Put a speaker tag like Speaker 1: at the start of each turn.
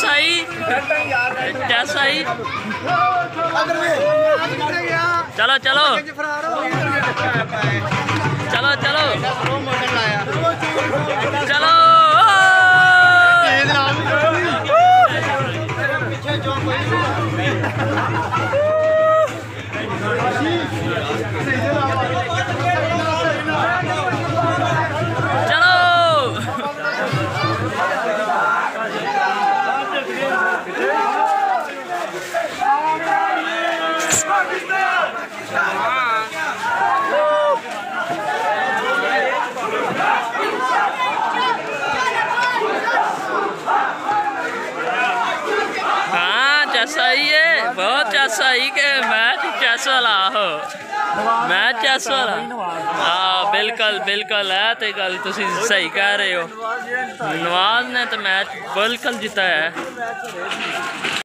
Speaker 1: सही क्या सही। चलो चलो चलो चलो चलो सही है बहुत सही के मैच चेस वाला हो मैच चेस वाला। हाँ बिल्कुल बिल्कुल है तो गल तुम सही कह रहे हो। नवाज ने तो मैच बिल्कुल जीता है।